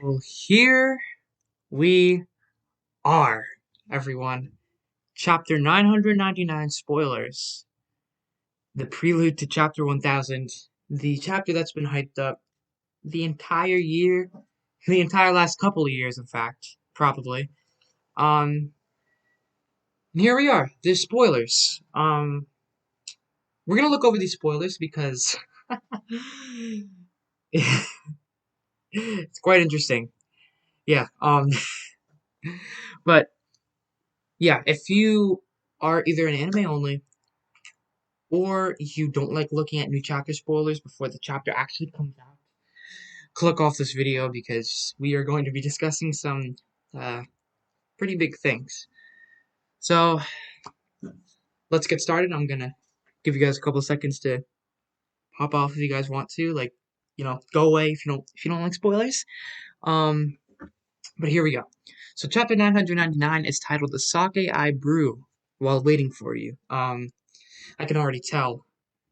Well, here we are, everyone. Chapter 999 spoilers. The prelude to chapter 1000. The chapter that's been hyped up the entire year, the entire last couple of years, in fact, probably. And here we are. There's spoilers. We're gonna look over these spoilers because it's quite interesting. Yeah. But yeah, if you are either an anime only or you don't like looking at new chapter spoilers before the chapter actually comes out, click off this video because we are going to be discussing some uh, pretty big things. So let's get started. I'm gonna give you guys a couple of seconds to hop off if you guys want to, like, go away if you don't like spoilers. Um, but here we go. So chapter 999 is titled "The Sake I Brew While Waiting for You." I can already tell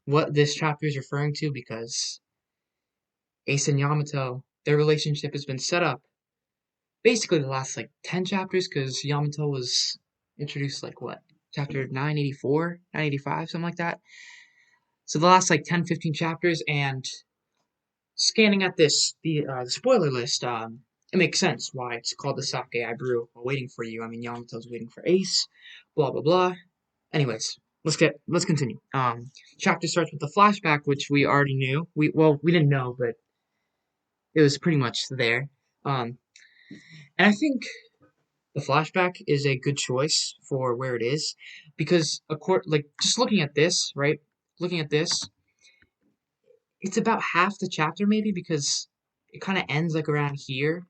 what this chapter is referring to because Ace and Yamato, their relationship has been set up basically the last like 10 chapters because Yamato was introduced like what? Chapter 984, 985, something like that. So the last like 10, 15 chapters, and scanning at the spoiler list, it makes sense why it's called the sake I brew while waiting for you. I mean, Yamato's waiting for Ace, blah blah blah. Anyways, let's continue. Chapter starts with the flashback, which we already knew. We didn't know, but it was pretty much there. Um, and I think the flashback is a good choice for where it is because like just looking at this, right? Looking at this, it's about half the chapter maybe because it kind of ends like around here.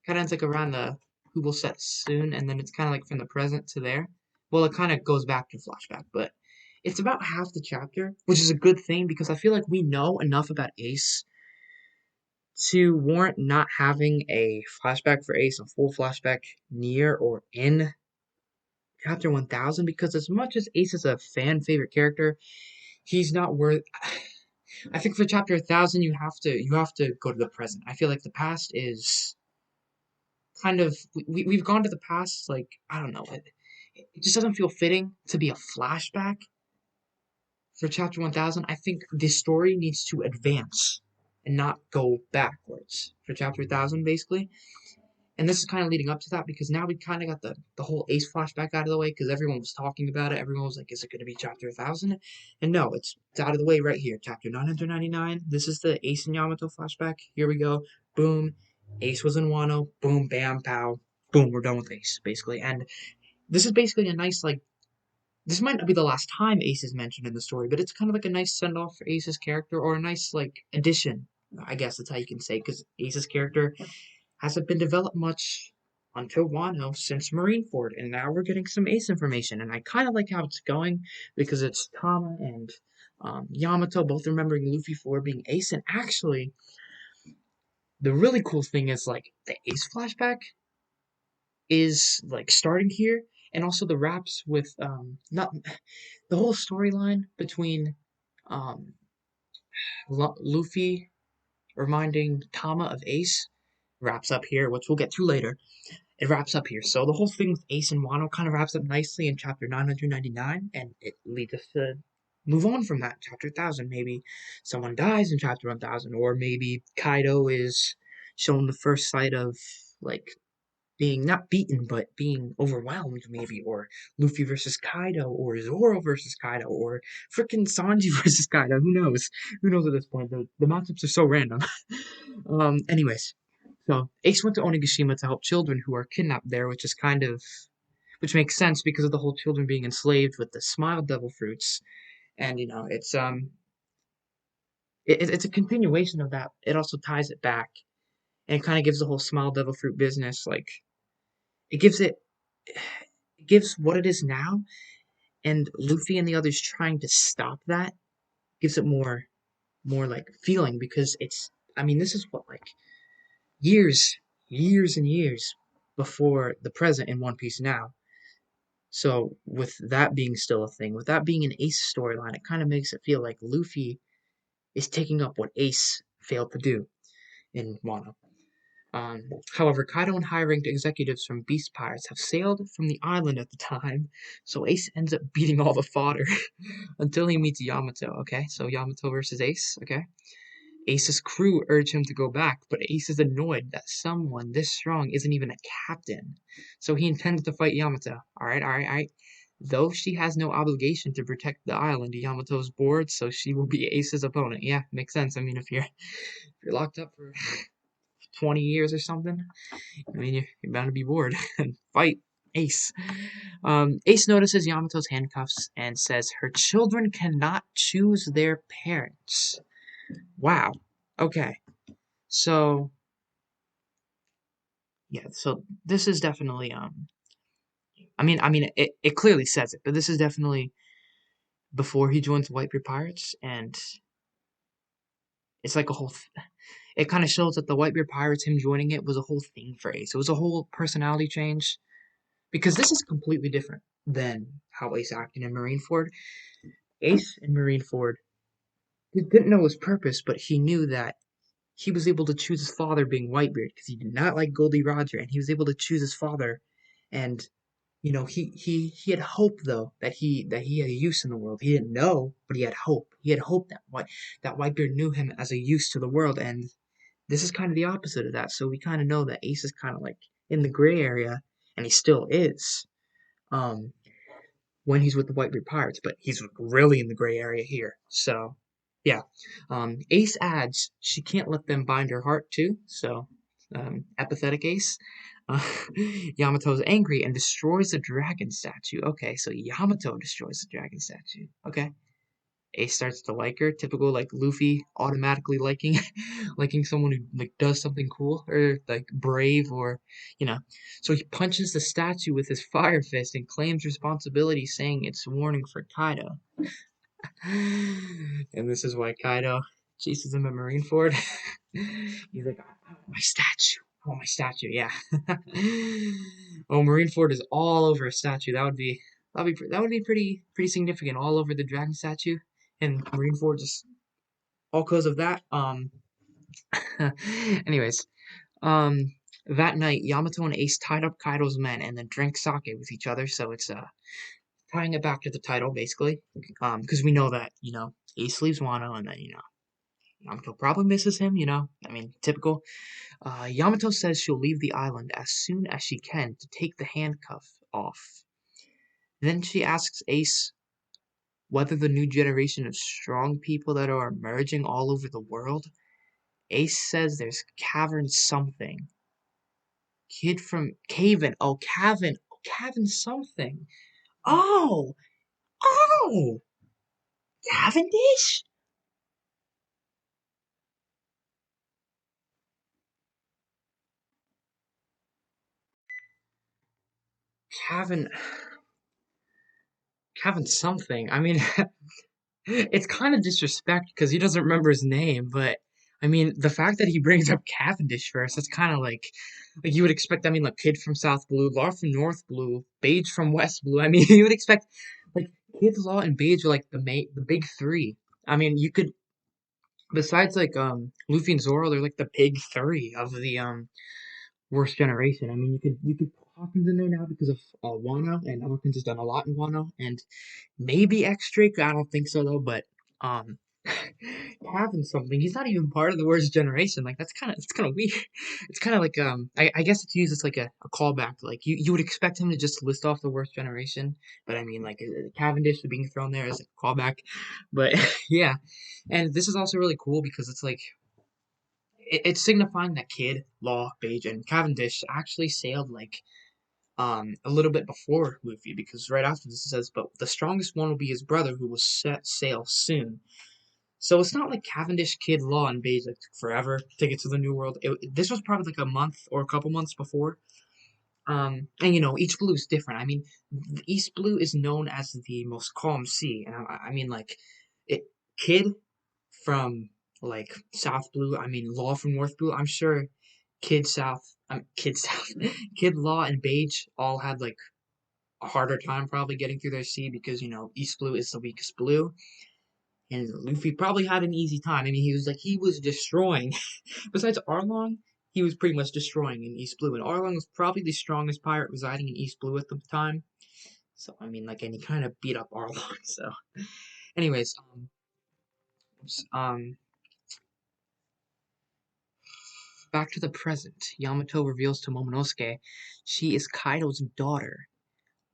Kind of ends like around the who will set soon, and then it's kind of like from the present to there. Well, it kind of goes back to flashback, but it's about half the chapter, which is a good thing because I feel like we know enough about Ace to warrant not having a flashback for Ace, a full flashback near or in Chapter 1000 because as much as Ace is a fan favorite character, he's not worth. I think for Chapter 1000 you have to go to the present. I feel like the past is kind of we've gone to the past like I don't know it just doesn't feel fitting to be a flashback for Chapter 1000. I think the story needs to advance and not go backwards for Chapter 1000 basically. And this is kind of leading up to that because now we kind of got the whole Ace flashback out of the way because everyone was talking about it. Everyone was like, is it going to be Chapter 1000? And no, it's out of the way right here. Chapter 999. This is the Ace and Yamato flashback. Here we go. Boom. Ace was in Wano. Boom, bam, pow. Boom, we're done with Ace, basically. And this is basically a nice, like, this might not be the last time Ace is mentioned in the story, but it's kind of like a nice send off for Ace's character or a nice, like, addition. I guess that's how you can say, because Ace's character hasn't been developed much until Wano since Marineford, and now we're getting some Ace information, and I kind of like how it's going because it's Tama and Yamato both remembering Luffy for being Ace, and actually, the really cool thing is like the Ace flashback is like starting here, and also the wraps with not the whole storyline between um Luffy reminding Tama of Ace wraps up here, which we'll get to later. It wraps up here. So the whole thing with Ace and Wano kind of wraps up nicely in chapter 999, and it leads us to move on from that. Chapter 1000, maybe someone dies in chapter 1000, or maybe Kaido is shown the first sight of, like, being not beaten, but being overwhelmed, maybe, or Luffy versus Kaido, or Zoro versus Kaido, or frickin' Sanji versus Kaido. Who knows? Who knows at this point? The matchups are so random. Anyways, so Ace went to Onigashima to help children who are kidnapped there, which makes sense because of the whole children being enslaved with the smile devil fruits, and it's a continuation of that. It also ties it back, and it kind of gives the whole smile devil fruit business like it gives it gives what it is now, and Luffy and the others trying to stop that gives it more like feeling because it's. I mean, this is what like years, years and years before the present in One Piece now. So with that being still a thing, with that being an Ace storyline, it kind of makes it feel like Luffy is taking up what Ace failed to do in Wano. However, Kaido and high-ranked executives from Beast Pirates have sailed from the island at the time, so Ace ends up beating all the fodder until he meets Yamato, okay? So Yamato versus Ace, okay? Ace's crew urge him to go back, but Ace is annoyed that someone this strong isn't even a captain. So he intends to fight Yamato. Alright. Though she has no obligation to protect the island, Yamato's bored, so she will be Ace's opponent. Yeah, makes sense. I mean, if you're locked up for 20 years or something, I mean, you're bound to be bored. And fight Ace. Ace notices Yamato's handcuffs and says her children cannot choose their parents. Wow. Okay. So yeah, so this is definitely it clearly says it, but this is definitely before he joins Whitebeard Pirates, and it's like a whole it kind of shows that the Whitebeard Pirates, him joining it, was a whole thing for Ace. It was a whole personality change because this is completely different than how Ace acted in Marineford. Ace in Marineford, he didn't know his purpose, but he knew that he was able to choose his father being Whitebeard because he did not like Goldie Roger, and he was able to choose his father. And he had hope though that he had a use in the world. He didn't know, but he had hope. He had hope that Whitebeard knew him as a use to the world, and this is kind of the opposite of that. So we kind of know that Ace is kind of like in the gray area, and he still is. Um, when he's with the Whitebeard Pirates, but he's really in the gray area here. So, yeah. Ace adds she can't let them bind her heart too. So, apathetic Ace. Uh, Yamato's angry and destroys the dragon statue. Okay, so Yamato destroys the dragon statue. Okay. Ace starts to like her, typical like Luffy automatically liking liking someone who like does something cool or like brave or you know. So he punches the statue with his fire fist and claims responsibility, saying it's a warning for Kaido. And this is why Kaido chases him at Marineford. He's like, I want my statue. I want my statue, yeah. Oh, Marineford is all over a statue. That would be pretty significant. All over the dragon statue and Marineford just all cause of that. Anyways, um, that night Yamato and Ace tied up Kaido's men and then drank sake with each other. So it's tying it back to the title basically. Because we know that Ace leaves Wano and then Yamato probably misses him. I mean typical. Yamato says she'll leave the island as soon as she can to take the handcuff off. Then she asks Ace whether the new generation of strong people that are emerging all over the world. Ace says there's cavern something. Kid from Caven. Oh, Cavern. Cavern something. Oh! Oh! Cavendish? Cavern. Cavern something. I mean, it's kind of disrespect because he doesn't remember his name, but I mean, the fact that he brings up Cavendish first, that's kind of like you would expect. I mean, like Kid from South Blue, Law from North Blue, Beige from West Blue. I mean, you would expect like Kid, Law, and Beige are like the big three. I mean, you could besides like Luffy and Zoro, they're like the big three of the worst generation. I mean, you could put Hawkins in there now because of Wano, and Hawkins has done a lot in Wano, and maybe X Drake. I don't think so though, but um, having something. He's not even part of the worst generation. Like it's kind of weird. It's kind of like I guess it's used as like a callback. Like you would expect him to just list off the worst generation, but I mean like Cavendish being thrown there as a callback. But yeah, and this is also really cool because it's like it's signifying that Kid, Law, Beige, and Cavendish actually sailed like a little bit before Luffy because right after this it says, but the strongest one will be his brother who will set sail soon. So it's not like Cavendish, Kid, Law, and Beige like took forever to get to the New World. This was probably like a month or a couple months before. And each blue is different. I mean, the East Blue is known as the most calm sea, and I mean like it. Kid from like South Blue. I mean Law from North Blue. I'm sure Kid South, Kid Law and Beige all had like a harder time probably getting through their sea because East Blue is the weakest blue. And Luffy probably had an easy time. I mean, he was destroying. Besides Arlong, he was pretty much destroying in East Blue. And Arlong was probably the strongest pirate residing in East Blue at the time. So I mean, like, and he kind of beat up Arlong. So, anyways, oops, back to the present. Yamato reveals to Momonosuke she is Kaido's daughter.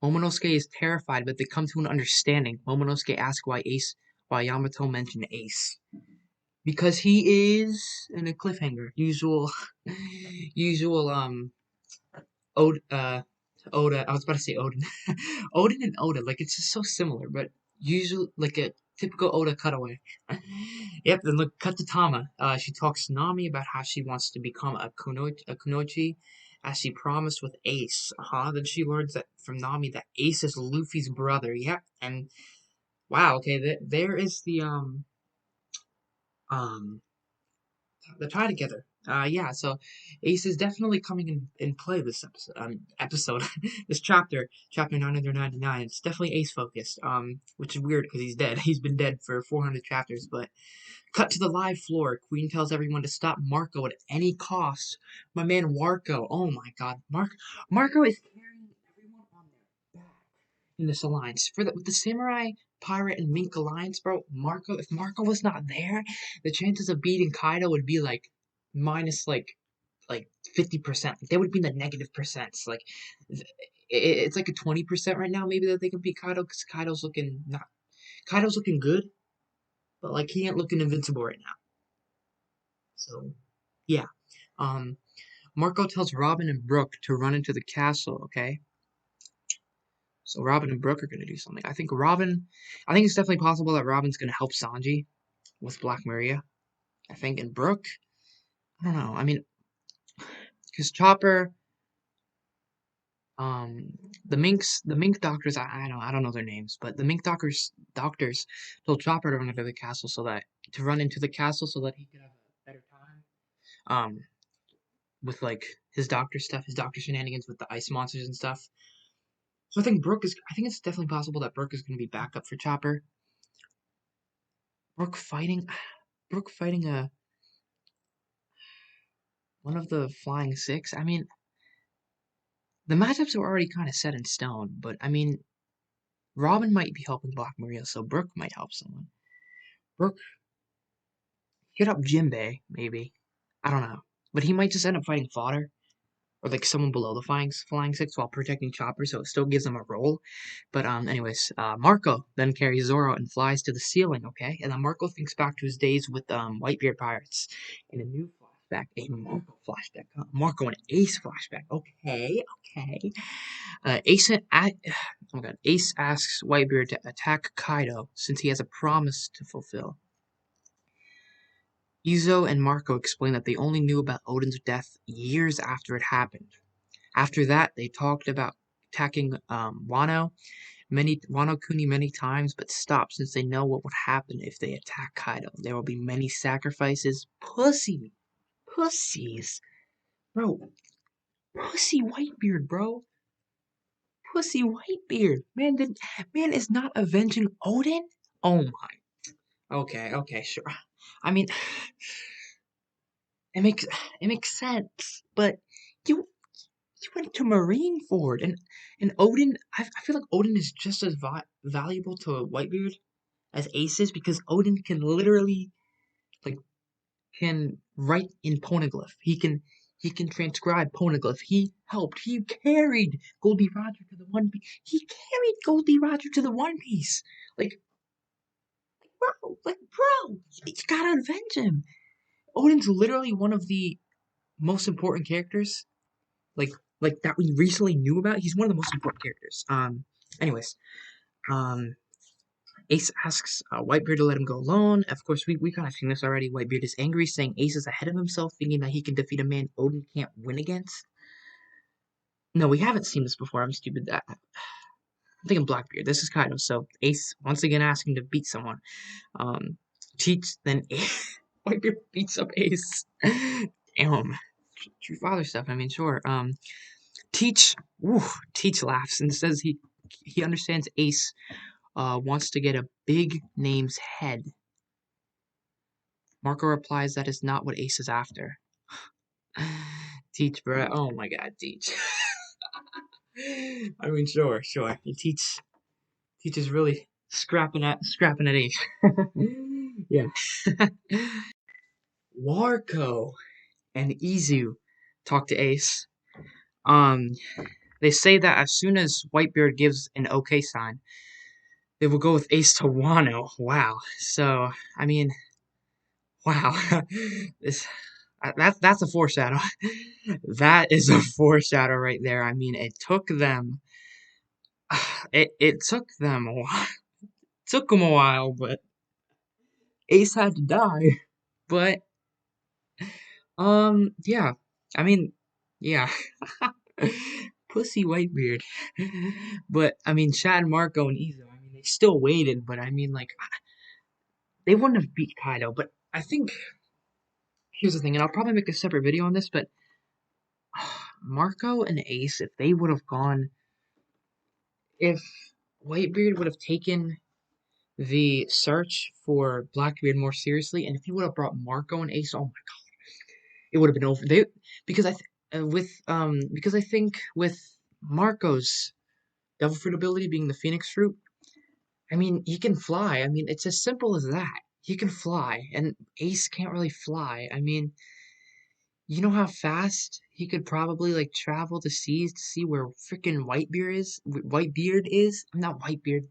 Momonosuke is terrified, but they come to an understanding. Momonosuke asks why Yamato mentioned Ace. Because he is in a cliffhanger. Usual, Oda, I was about to say Odin. Odin and Oda, like, it's just so similar, but usually, like, a typical Oda cutaway. Yep, then look, cut to Tama. She talks to Nami about how she wants to become a Kunoichi, as she promised with Ace. Then she learns that from Nami that Ace is Luffy's brother. Yep, and wow, okay, there is um, the tie together. Yeah, so Ace is definitely coming in play this episode, this chapter 999. It's definitely Ace focused, which is weird because he's dead. He's been dead for 400 chapters, but cut to the live floor. Queen tells everyone to stop Marco at any cost. My man Marco, oh my god, Marco is carrying everyone on their back in this alliance. With the samurai, pirate, and mink alliance, bro, if Marco was not there, the chances of beating Kaido would be like minus like 50%. They would be in the negative percents. Like it's like a 20% right now, maybe, that they could beat Kaido, because Kaido's looking good, but like he ain't looking invincible right now. So yeah. Um Marco tells Robin and Brooke to run into the castle, okay? So Robin and Brooke are gonna do something. I think it's definitely possible that Robin's gonna help Sanji with Black Maria. I think, and Brooke, I don't know. I mean, because Chopper, um, the mink doctors, I don't know their names, but the mink doctors told Chopper to run into the castle so that he could have a better time. With like his doctor stuff, his doctor shenanigans with the ice monsters and stuff. So I think it's definitely possible that Brooke is going to be backup for Chopper. Brooke fighting, Brooke fighting one of the Flying Six. I mean, the matchups are already kind of set in stone, but I mean, Robin might be helping Black Maria, so Brooke might help someone. Brooke, hit up Jinbei, maybe. I don't know. But he might just end up fighting fodder, or like someone below the flying six while protecting Chopper, so it still gives them a role. But anyways, Marco then carries Zoro and flies to the ceiling, okay? And then Marco thinks back to his days with Whitebeard pirates in a new flashback, a Marco flashback, Marco and Ace flashback. Okay, okay. Oh my god, Ace asks Whitebeard to attack Kaido since he has a promise to fulfill. Izo and Marco explain that they only knew about Odin's death years after it happened. After that, they talked about attacking Wano Kuni many times, but stopped since they know what would happen if they attack Kaido. There will be many sacrifices. Pussies, bro, pussy Whitebeard, bro, pussy Whitebeard. Man is not avenging Odin. Oh my. Okay, sure. I mean, it makes it makes sense, but you you went to Marineford, and Odin. I feel like Odin is just as valuable to Whitebeard as Ace is, because Odin can literally like can write in poneglyph. He can transcribe poneglyph. He helped. He carried Goldie Roger to the One Piece. He carried Goldie Roger to the One Piece. Like bro, you gotta avenge him. Odin's literally one of the most important characters, like that we recently knew about. He's one of the most important characters. Anyways, um, Ace asks Whitebeard to let him go alone. Of course, we kind of seen this already. Whitebeard is angry, saying Ace is ahead of himself, thinking that he can defeat a man Odin can't win against. No, we haven't seen this before. I'm stupid. I'm thinking Blackbeard. This is Kaido. So Ace once again asking to beat someone. Cheats, then Whitebeard beats up Ace. Damn. True father stuff. I mean, sure. Teach, Teach laughs and says he understands Ace wants to get a big name's head. Marco replies that is not what Ace is after. Teach, bruh. Oh my god, teach. I mean, sure. Teach is really scrapping at Ace. Yeah. Warco and Izu talk to Ace. Um, they say that as soon as Whitebeard gives an okay sign, they will go with Ace to Wano. Wow. So, I mean, wow. this that's a foreshadow. That is a foreshadow right there. I mean, it took them. It took them a while. Took them a while, but Ace had to die. But yeah. I mean, yeah. Pussy Whitebeard. But I mean, Chad, Marco, and Izo. I mean, they still waited, but I mean, like, they wouldn't have beat Kaido. But I think here's the thing, and I'll probably make a separate video on this. But Marco and Ace, if they would have gone, if Whitebeard would have taken the search for Blackbeard more seriously, and if he would have brought Marco and Ace, oh my god, it would have been over. They because I th- because I think with Marco's devil fruit ability being the Phoenix fruit, I mean he can fly. I mean it's as simple as that. He can fly, and Ace can't really fly. I mean, you know how fast he could probably like travel the seas to see where freaking Whitebeard is. Whitebeard is. I'm not Whitebeard.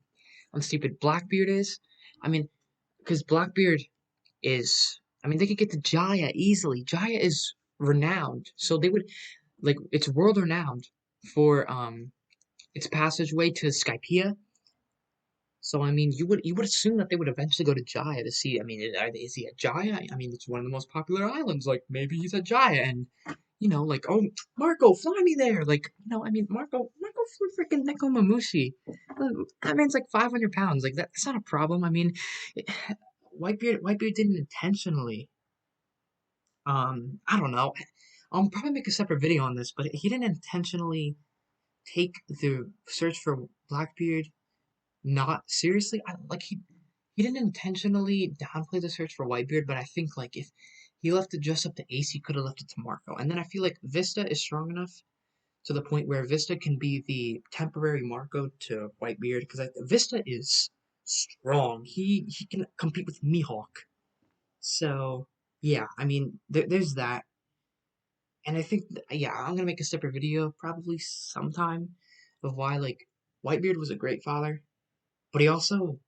I'm stupid. Blackbeard is. I mean, because Blackbeard is. I mean, they could get to Jaya easily. Jaya is renowned, so they would like it's world renowned for its passageway to Skypiea. So I mean, you would assume that they would eventually go to Jaya to see. I mean, is he at Jaya? I mean, it's one of the most popular islands. Like maybe he's at Jaya, and like oh Marco, fly me there. Like I mean Marco flew freaking Nekomamushi. That man's like 500 pounds. Like that's not a problem. I mean, Whitebeard didn't intentionally. I don't know. I'll probably make a separate video on this, but he didn't intentionally take the search for Blackbeard not seriously. Like he didn't intentionally downplay the search for Whitebeard, but I think like if he left it just up to Ace, he could have left it to Marco. And then I feel like Vista is strong enough to the point where Vista can be the temporary Marco to Whitebeard because Vista is strong. He can compete with Mihawk. So yeah, I mean there's that. And I think, yeah, I'm gonna make a separate video probably sometime of why like Whitebeard was a great father, but he also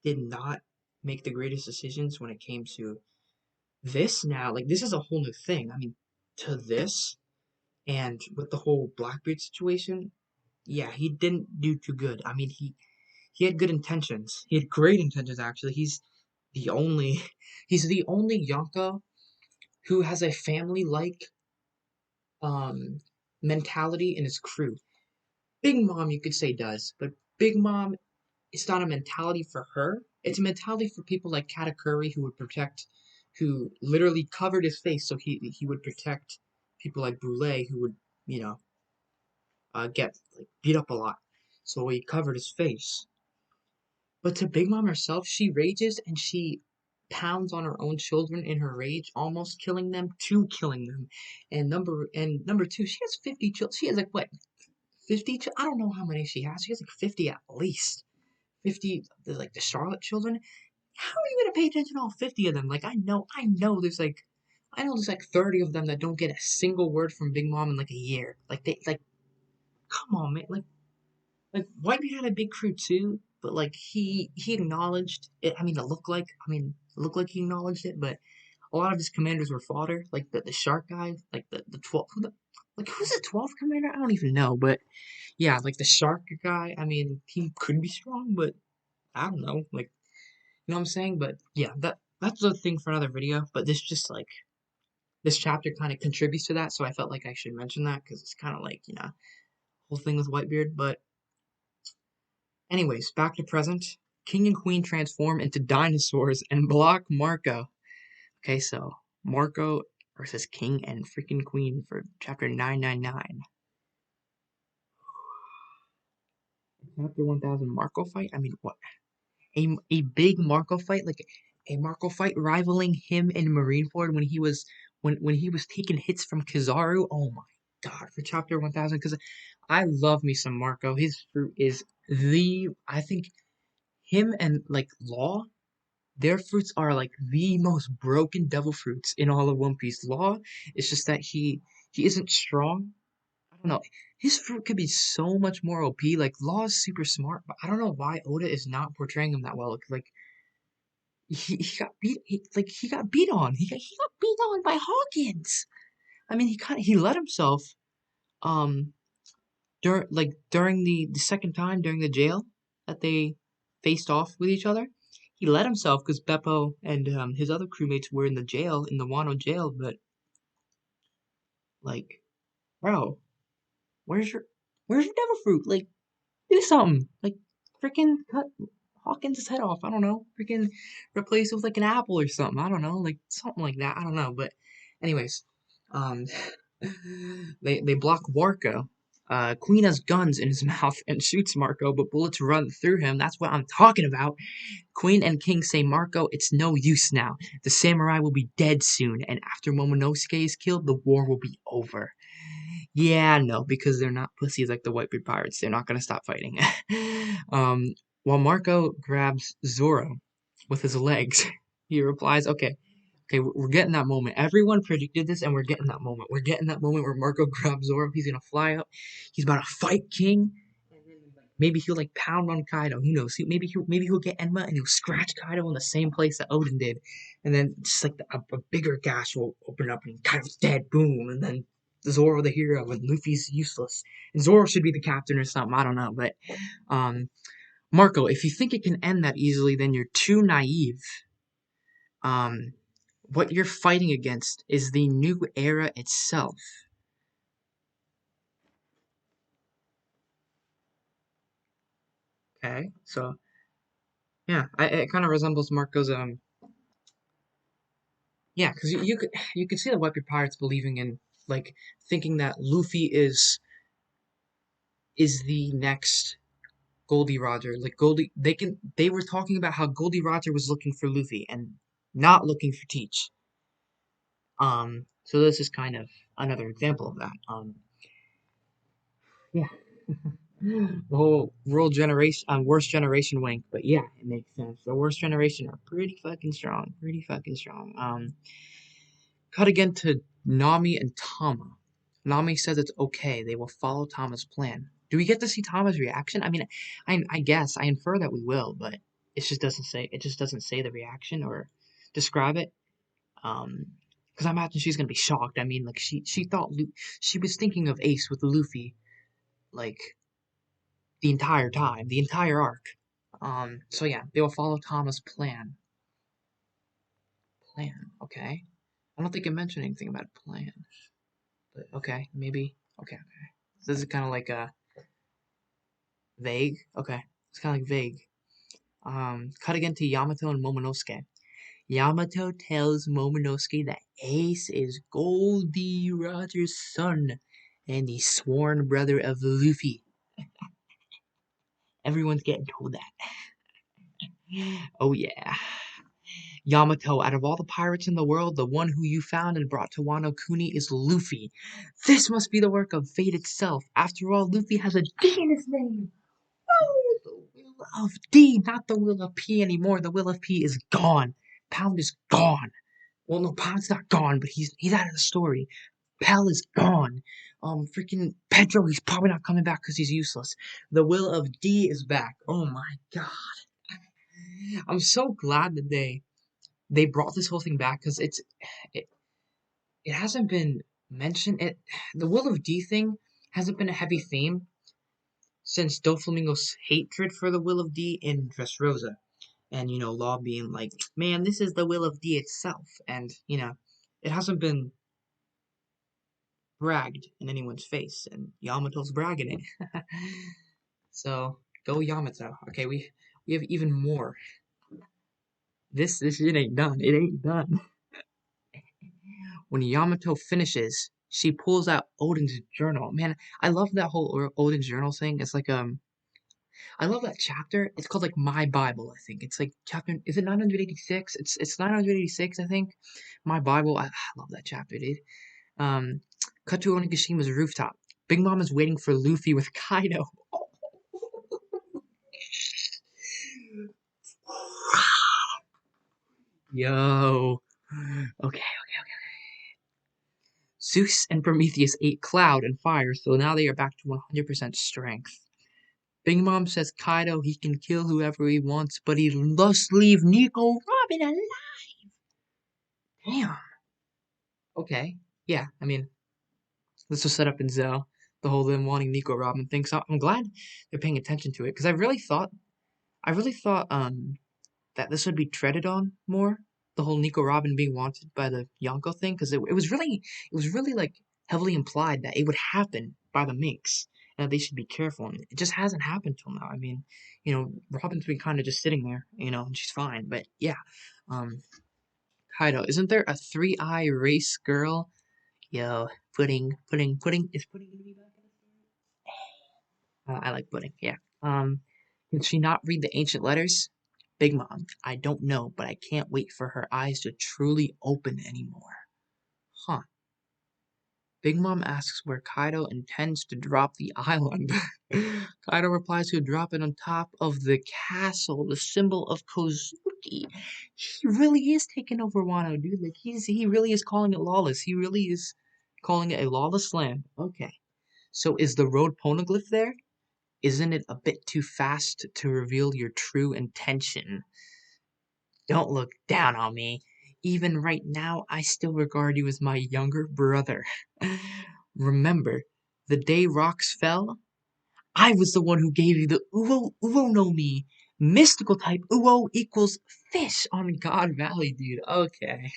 did not make the greatest decisions when it came to this now. Like this is a whole new thing. I mean, to this and with the whole Blackbeard situation, yeah, he didn't do too good. I mean, he had good intentions. He had great intentions actually. The only he's the only Yonko who has a family like um mentality in his crew. Big Mom, you could say, does, but Big Mom, it's not a mentality for her. It's a mentality for people like Katakuri who literally covered his face so he would protect people like Brule who would, you know, get like beat up a lot. So he covered his face. But to Big Mom herself, she rages and she pounds on her own children in her rage, almost killing them to killing them. And number two, she has 50 children. She has like what 50? I don't know how many she has. She has like 50 at least. 50, like the Charlotte children. How are you gonna pay attention to all 50 of them? Like I know there's like 30 of them that don't get a single word from Big Mom in like a year. Come on, man. Like Whitebeard had a big crew too, but like he acknowledged it. It looked like he acknowledged it, but a lot of his commanders were fodder. Like the shark guy, like the 12, who's the 12th commander? I don't even know, but yeah, like the shark guy. I mean, he could be strong, but I don't know. Like, you know what I'm saying? But yeah, that's a thing for another video. But this chapter kind of contributes to that, so I felt like I should mention that because it's kind of like whole thing with Whitebeard. But anyways, back to present. King and Queen transform into dinosaurs and block Marco. Okay, so Marco versus King and freaking Queen for chapter 999. Chapter 1000 Marco fight? I mean, what? A big Marco fight? Like a Marco fight rivaling him in Marineford when he was when he was taking hits from Kizaru. Oh my god, for chapter 1000, because I love me some Marco. His fruit is I think him and like Law, their fruits are like the most broken devil fruits in all of One Piece. Law is just that he isn't strong. I don't know. His fruit could be so much more OP. Like Law is super smart, but I don't know why Oda is not portraying him that well. Like he got beat. He got beat on. He got beat on by Hawkins. I mean, he let himself. Um, during the second time during the jail that they faced off with each other, he let himself because Beppo and his other crewmates were in the jail in the Wano jail. But like, bro, where's your where's your devil fruit? Like, do something. Like, freaking cut Hawkins' head off. I don't know. Freaking replace it with like an apple or something. I don't know. Like something like that. I don't know. But anyways, um, they block Warco. Queen has guns in his mouth and shoots Marco, but bullets run through him. That's what I'm talking about. Queen and King say, Marco, it's no use now. The samurai will be dead soon, and after Momonosuke is killed, the war will be over. Yeah, no, because they're not pussies like the Whitebeard Pirates. They're not gonna stop fighting. um, while Marco grabs Zoro with his legs, he replies, okay, we're getting that moment. Everyone predicted this, and we're getting that moment. We're getting that moment where Marco grabs Zoro. He's gonna fly up. He's about to fight King. And then maybe he'll like pound on Kaido. Who knows? Maybe he'll get Enma and he'll scratch Kaido in the same place that Odin did. And then just like a bigger gash will open up and Kaido's dead. Boom. And then Zoro the hero and Luffy's useless. And Zoro should be the captain or something. I don't know. But Marco, if you think it can end that easily, then you're too naive. Um, what you're fighting against is the new era itself. Okay, so yeah, it kind of resembles Marco's yeah, because you could see the Whitebeard Pirates believing in like thinking that Luffy is the next Goldie Roger. Like Goldie, they were talking about how Goldie Roger was looking for Luffy and not looking for Teach. So this is kind of another example of that. Yeah. The whole world generation worst generation wink, but yeah, it makes sense. The worst generation are pretty fucking strong. Pretty fucking strong. Cut again to Nami and Tama. Nami says it's okay, they will follow Tama's plan. Do we get to see Tama's reaction? I mean, I guess, I infer that we will, but it just doesn't say the reaction or describe it. Because I imagine she's gonna be shocked. I mean, like she thought she was thinking of Ace with Luffy, like the entire time, the entire arc. So yeah, they will follow Tama's plan. Plan, okay. I don't think it mentioned anything about a plan, but okay, maybe. Okay, okay. So this is kind of like vague. Okay, it's kind of like vague. Cut again to Yamato and Momonosuke. Yamato tells Momonosuke that Ace is Goldie Roger's son and the sworn brother of Luffy. Everyone's getting told that. Oh yeah. Yamato, out of all the pirates in the world, the one who you found and brought to Wano Kuni is Luffy. This must be the work of fate itself. After all, Luffy has a D in his name. Oh, the will of D, not the will of P anymore. The will of P is gone. Pound is gone. Well, no, Pound's not gone, but he's out of the story. Pal is gone. Freaking Pedro, he's probably not coming back because he's useless. The will of D is back. Oh my god. I'm so glad that they brought this whole thing back because it, it hasn't been mentioned. The Will of D thing hasn't been a heavy theme since Doflamingo's hatred for the Will of D in Dressrosa, and Law being like, "Man, this is the Will of D itself," and it hasn't been bragged in anyone's face, and Yamato's bragging it. So go Yamato. Okay, we have even more. This shit ain't done. It ain't done. When Yamato finishes, she pulls out Odin's journal. Man, I love that whole Odin's journal thing. It's like I love that chapter. It's called like My Bible, I think. It's like chapter, is it 986? It's 986, I think. My Bible. I love that chapter, dude. Um, cut to Onigashimi's rooftop. Big Mom is waiting for Luffy with Kaido. Yo. Okay. Zeus and Prometheus ate Cloud and Fire, so now they are back to 100% strength. Big Mom says Kaido he can kill whoever he wants, but he must leave Nico Robin alive. Damn. Okay. Yeah, I mean, this was set up in Zell, the whole them wanting Nico Robin thing. So I'm glad they're paying attention to it because I really thought that this would be treaded on more. The whole Nico Robin being wanted by the Yonko thing, because it was really like heavily implied that it would happen by the Minks and that they should be careful. And it just hasn't happened till now. I mean, Robin's been kind of just sitting there, and she's fine. But yeah, um, Kaido, isn't there a three-eye race girl? Yo, pudding. Is pudding gonna be back in the story? I like pudding. Yeah. Um, can she not read the ancient letters? Big Mom, I don't know, but I can't wait for her eyes to truly open anymore. Huh. Big Mom asks where Kaido intends to drop the island. Kaido replies to drop it on top of the castle, the symbol of Kozuki. He really is taking over Wano, dude. Like he really is calling it lawless. He really is calling it a lawless land. Okay. So is the road poneglyph there? Isn't it a bit too fast to reveal your true intention? Don't look down on me. Even right now, I still regard you as my younger brother. Remember, the day rocks fell, I was the one who gave you the Uo no Mi. Mystical type Uo equals fish on God Valley, dude. Okay.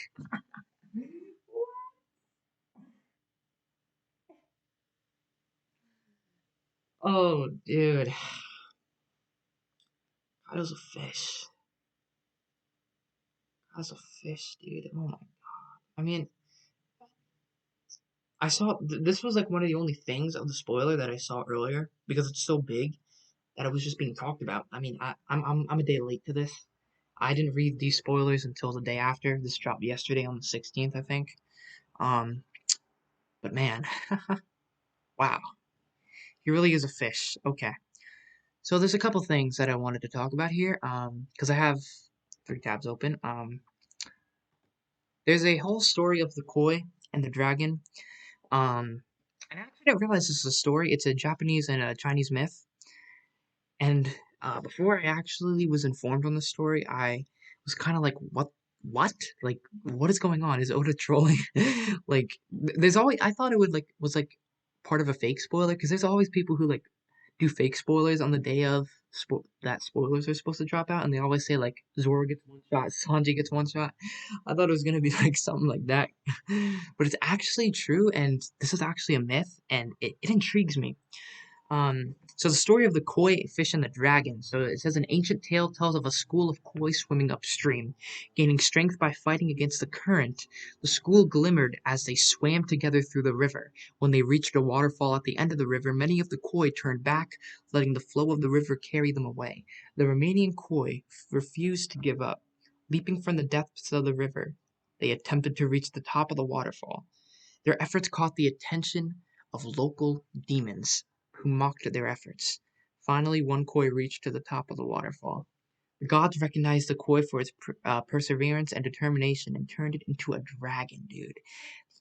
Oh, dude. Kaido's a fish. Kaido's a fish, dude. Oh my. I mean, I saw this was like one of the only things of the spoiler that I saw earlier because it's so big that it was just being talked about. I mean, I'm a day late to this. I didn't read these spoilers until the day after. This dropped yesterday on the 16th, I think. Um, but man, wow, he really is a fish. Okay, so there's a couple things that I wanted to talk about here. Because I have three tabs open. There's a whole story of the koi and the dragon. And I actually didn't realize this is a story. It's a Japanese and a Chinese myth. And before I actually was informed on the story, I was kind of like, "What? What? Like, what is going on? Is Oda trolling?" Like, there's always I thought it would like was like part of a fake spoiler because there's always people who like do fake spoilers on the day of that spoilers are supposed to drop out, and they always say like Zoro gets one shot, Sanji gets one shot. I thought it was gonna be like something like that, but it's actually true, and this is actually a myth, and it intrigues me. So the story of the koi fish and the dragon. So it says an ancient tale tells of a school of koi swimming upstream, gaining strength by fighting against the current. The school glimmered as they swam together through the river. When they reached a waterfall at the end of the river, many of the koi turned back, letting the flow of the river carry them away. The remaining koi refused to give up. Leaping from the depths of the river, they attempted to reach the top of the waterfall. Their efforts caught the attention of local demons, who mocked at their efforts. Finally, one koi reached to the top of the waterfall. The gods recognized the koi for its perseverance and determination and turned it into a dragon, dude.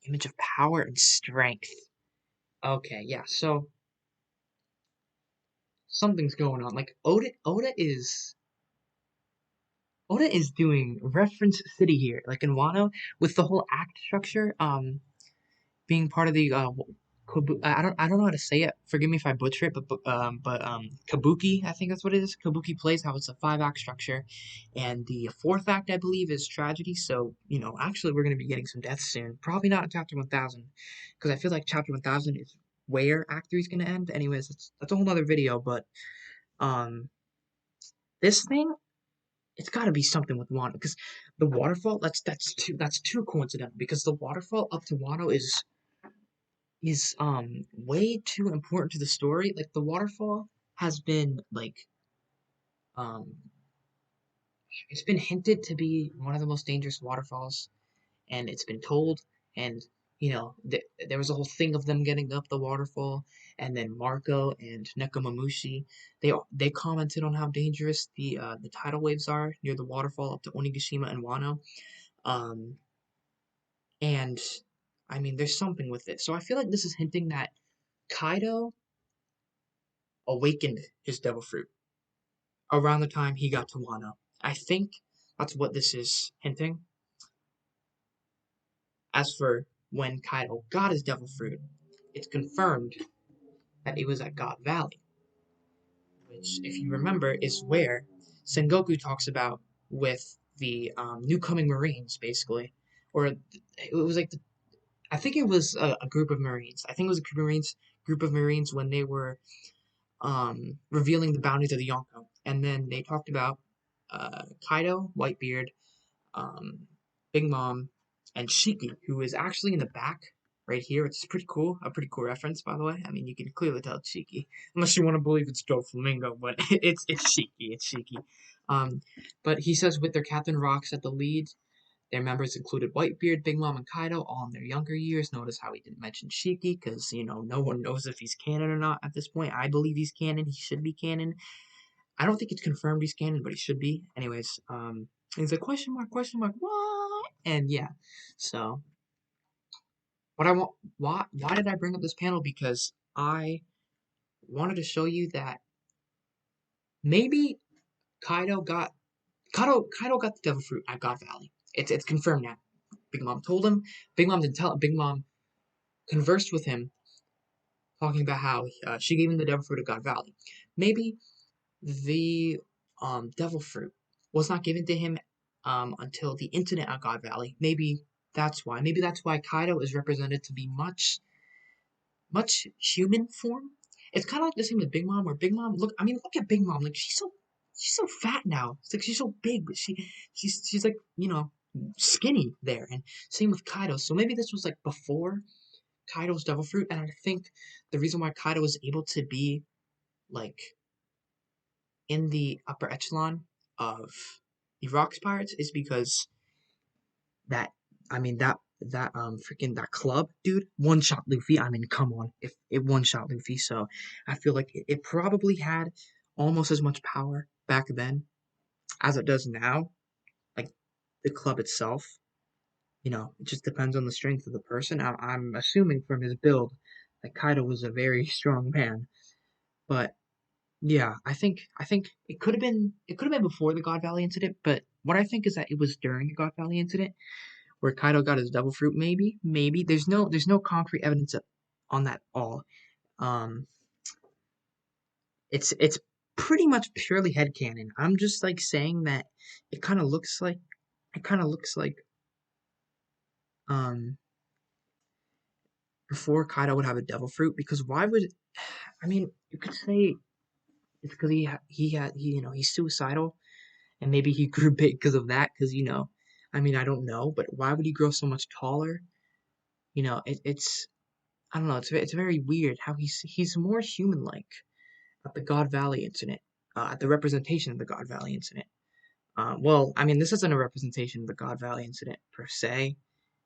The image of power and strength. Okay, yeah, so something's going on. Like Oda is doing reference city here, like in Wano, with the whole act structure. Being part of the I don't know how to say it. Forgive me if I butcher it, but Kabuki, I think that's what it is. Kabuki plays how it's a five-act structure, and the fourth act I believe is tragedy. So actually we're gonna be getting some deaths soon. Probably not in chapter 1000, because I feel like chapter 1000 is where Act 3 is gonna end. Anyways, that's a whole other video. But um, this thing, it's got to be something with Wano because the waterfall. That's too coincidental because the waterfall up to Wano is way too important to the story. Like the waterfall has been um it's been hinted to be one of the most dangerous waterfalls, and it's been told, and there was a whole thing of them getting up the waterfall, and then Marco and Nekomamushi, they commented on how dangerous the tidal waves are near the waterfall up to Onigashima and Wano. Um, and I mean, there's something with it. So I feel like this is hinting that Kaido awakened his devil fruit around the time he got to Wano. I think that's what this is hinting. As for when Kaido got his devil fruit, it's confirmed that it was at God Valley, which, if you remember, is where Sengoku talks about with the new coming Marines, basically. Or it was like I think it was a group of Marines. I think it was a group of Marines when they were revealing the bounties of the Yonko, and then they talked about Kaido, Whitebeard, um, Big Mom, and Shiki, who is actually in the back right here. It's pretty cool. A pretty cool reference, by the way. I mean, you can clearly tell it's Shiki, unless you want to believe it's Doflamingo, but it's Shiki. It's Shiki. Um, but he says with their Captain Rocks at the lead, their members included Whitebeard, Big Mom, and Kaido, all in their younger years. Notice how he didn't mention Shiki, because no one knows if he's canon or not at this point. I believe he's canon. He should be canon. I don't think it's confirmed he's canon, but he should be. Anyways, he's like question mark, what? And yeah, so what I want, why did I bring up this panel? Because I wanted to show you that maybe Kaido got Kaido got the devil fruit at God Valley. It's confirmed now. Big Mom told him. Big Mom didn't tell. Big Mom conversed with him, talking about how she gave him the devil fruit at God Valley. Maybe the devil fruit was not given to him until the incident at God Valley. Maybe that's why. Maybe that's why Kaido is represented to be much human form. It's kind of like the same with Big Mom, where Big Mom look at Big Mom. Like she's so fat now. It's like she's so big, but she's like skinny there. And same with Kaido. So maybe this was like before Kaido's devil fruit, and I think the reason why Kaido was able to be like in the upper echelon of the Rocks Pirates is because that that freaking that club, dude, one shot Luffy. I mean, come on, if it one shot Luffy, so I feel like it probably had almost as much power back then as it does now. Like the club itself, it just depends on the strength of the person. I'm assuming from his build that Kaido was a very strong man, but yeah, I think it could have been before the God Valley incident, but what I think is that it was during the God Valley incident where Kaido got his devil fruit. Maybe there's no concrete evidence on that at all. Um, it's pretty much purely headcanon. I'm just like saying that it kind of looks like it kind of looks like um before Kaido would have a devil fruit, because why would I mean you could say it's because he's suicidal, and maybe he grew big because of that. Because I mean, I don't know, but why would he grow so much taller? It's I don't know. It's very weird how he's more human like at the God Valley incident, at the representation of the God Valley incident. Well, I mean, this isn't a representation of the God Valley incident per se.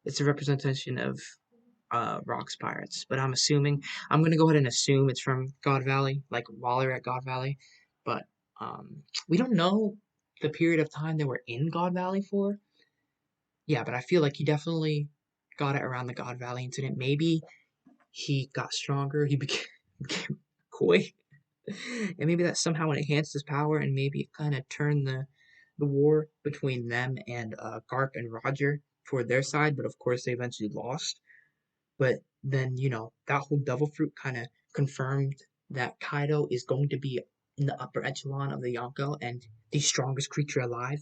It's a representation of Rocks Pirates, but I'm gonna go ahead and assume it's from God Valley, like while they're at God Valley, but we don't know the period of time they were in God Valley for. Yeah, but I feel like he definitely got it around the God Valley incident. Maybe he got stronger, he became coy, and maybe that somehow enhanced his power, and maybe it kind of turned the war between them and Garp and Roger toward their side. But of course, they eventually lost. But then, that whole devil fruit kind of confirmed that Kaido is going to be in the upper echelon of the Yonko and the strongest creature alive,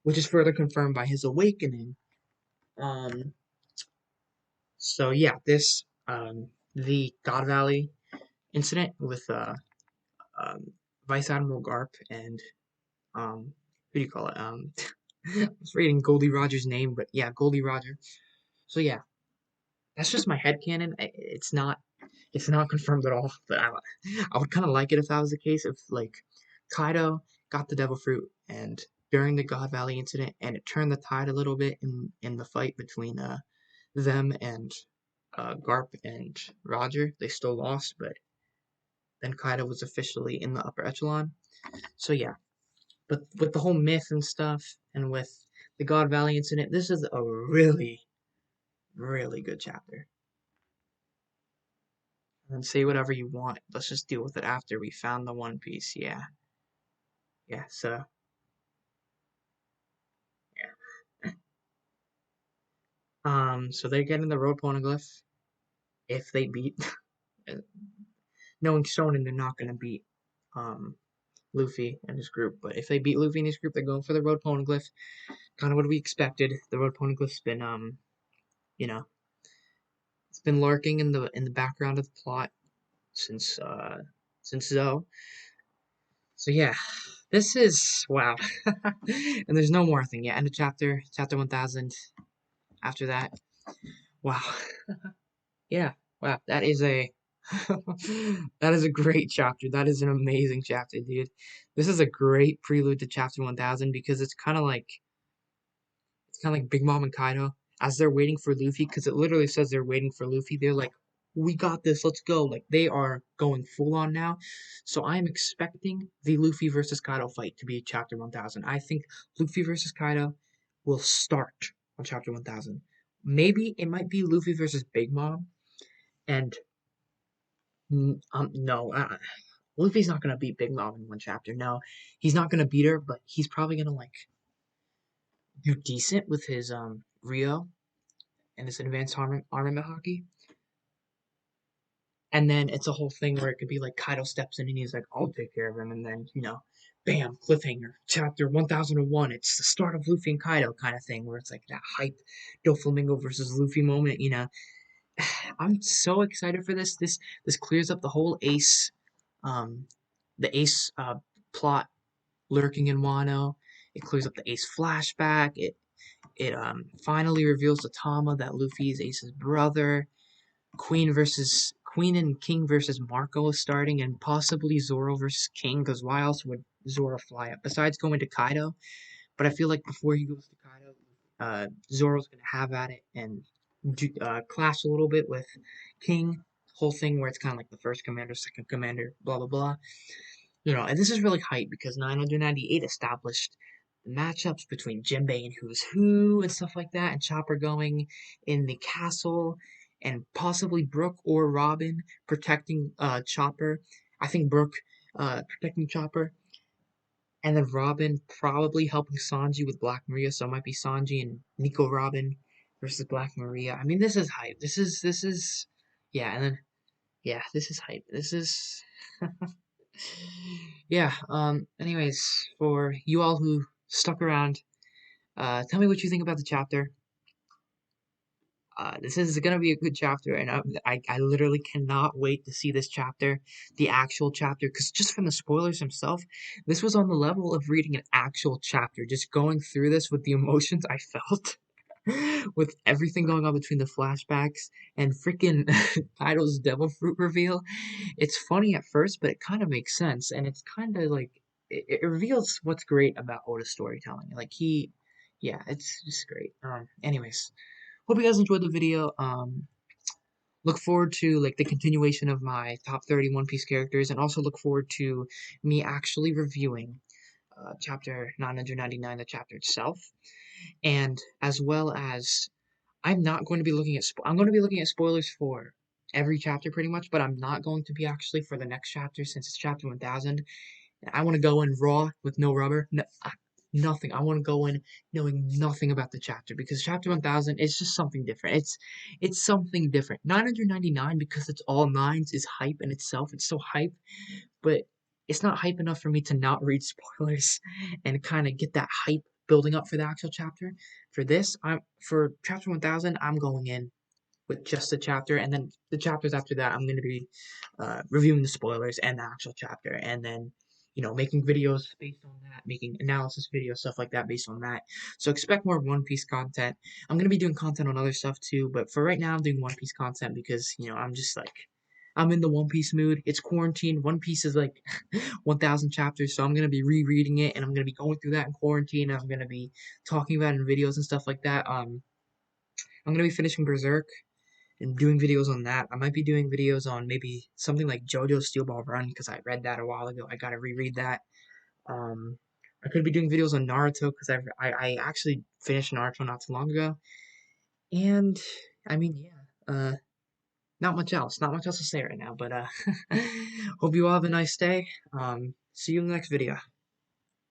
which is further confirmed by his awakening. Um, so yeah, the God Valley incident with um, Vice Admiral Garp and who do you call it? I was reading Goldie Roger's name, but yeah, Goldie Roger. So yeah, that's just my headcanon. It's not It's not confirmed at all, but I would kind of like it if that was the case. If like Kaido got the Devil Fruit and during the God Valley incident, and it turned the tide a little bit in the fight between them and Garp and Roger. They still lost, but then Kaido was officially in the upper echelon. So yeah, but with the whole myth and stuff, and with the God Valley incident, this is a really, really good chapter. And say whatever you want. Let's just deal with it after we found the One Piece. Yeah, yeah. So yeah. So they're getting the road poneglyph if they beat. Knowing Shonen, they're not gonna beat um Luffy and his group. But if they beat Luffy and his group, they're going for the road poneglyph. Kind of what we expected. The road poneglyph's been you know, it's been lurking in the background of the plot since Zoe. So yeah, this is wow. And there's no more thing yet. End of chapter 1000. After that, wow. Yeah, wow. That is a that is a great chapter. That is an amazing chapter, dude. This is a great prelude to chapter 1000 because it's kind of like Big Mom and Kaido as they're waiting for Luffy, because it literally says they're waiting for Luffy. They're like, "We got this. Let's go!" Like they are going full on now. So I am expecting the Luffy versus Kaido fight to be chapter 1000. I think Luffy versus Kaido will start on chapter 1000. Maybe it might be Luffy versus Big Mom, and no, Luffy's not gonna beat Big Mom in one chapter. No, he's not gonna beat her, but he's probably gonna like do decent with his Rio and his advanced armament hockey. And then it's a whole thing where it could be like Kaido steps in and he's like, I'll take care of him. And then, bam, cliffhanger, chapter 1001. It's the start of Luffy and Kaido kind of thing where it's like that hype Doflamingo versus Luffy moment. I'm so excited for this. This clears up the whole um, the Ace plot lurking in Wano. It clears up the Ace flashback. It finally reveals to Tama that Luffy is Ace's brother. Queen and King versus Marco is starting, and possibly Zoro versus King. Because why else would Zoro fly up besides going to Kaido? But I feel like before he goes to Kaido, Zoro's gonna have at it and clash a little bit with King. Whole thing where it's kind of like the first commander, second commander, blah blah blah. And this is really hype because 998 established the matchups between Jinbei and Who's Who and stuff like that, and Chopper going in the castle, and possibly Brook or Robin protecting Chopper. I think Brook protecting Chopper, and then Robin probably helping Sanji with Black Maria, so it might be Sanji and Nico Robin versus Black Maria. I mean, this is hype. This is yeah, and then yeah, this is hype. This is yeah, anyways, for you all who stuck around, tell me what you think about the chapter. This is gonna be a good chapter, and I literally cannot wait to see this chapter, the actual chapter, because just from the spoilers himself, this was on the level of reading an actual chapter, just going through this with the emotions I felt, with everything going on between the flashbacks and freaking Kaido's devil fruit reveal. It's funny at first, but it kind of makes sense, and it's kind of like it reveals what's great about Oda's storytelling. Like yeah, it's just great. Anyways, hope you guys enjoyed the video. Look forward to like the continuation of my top 30 One Piece characters, and also look forward to me actually reviewing chapter 999, the chapter itself, and as well as I'm not going to be looking at I'm going to be looking at spoilers for every chapter pretty much, but I'm not going to be actually for the next chapter since it's chapter 1000. I want to go in raw with no rubber, nothing. I want to go in knowing nothing about the chapter because chapter 1000 is just something different. It's something different. 999 because it's all nines is hype in itself. It's so hype, but it's not hype enough for me to not read spoilers and kind of get that hype building up for the actual chapter. For this, for chapter 1000, I'm going in with just the chapter, and then the chapters after that, I'm going to be reviewing the spoilers and the actual chapter, and then making videos based on that, making analysis videos, stuff like that based on that. So expect more One Piece content. I'm going to be doing content on other stuff too, but for right now, I'm doing One Piece content because I'm just like I'm in the One Piece mood. It's quarantine. One Piece is like 1,000 chapters, so I'm gonna be rereading it, and I'm gonna be going through that in quarantine. And I'm gonna be talking about it in videos and stuff like that. I'm gonna be finishing Berserk and doing videos on that. I might be doing videos on maybe something like JoJo's Steel Ball Run because I read that a while ago. I gotta reread that. Um, I could be doing videos on Naruto because I actually finished Naruto not too long ago. And I mean, yeah, not much else. Not much else to say right now. But hope you all have a nice day. See you in the next video.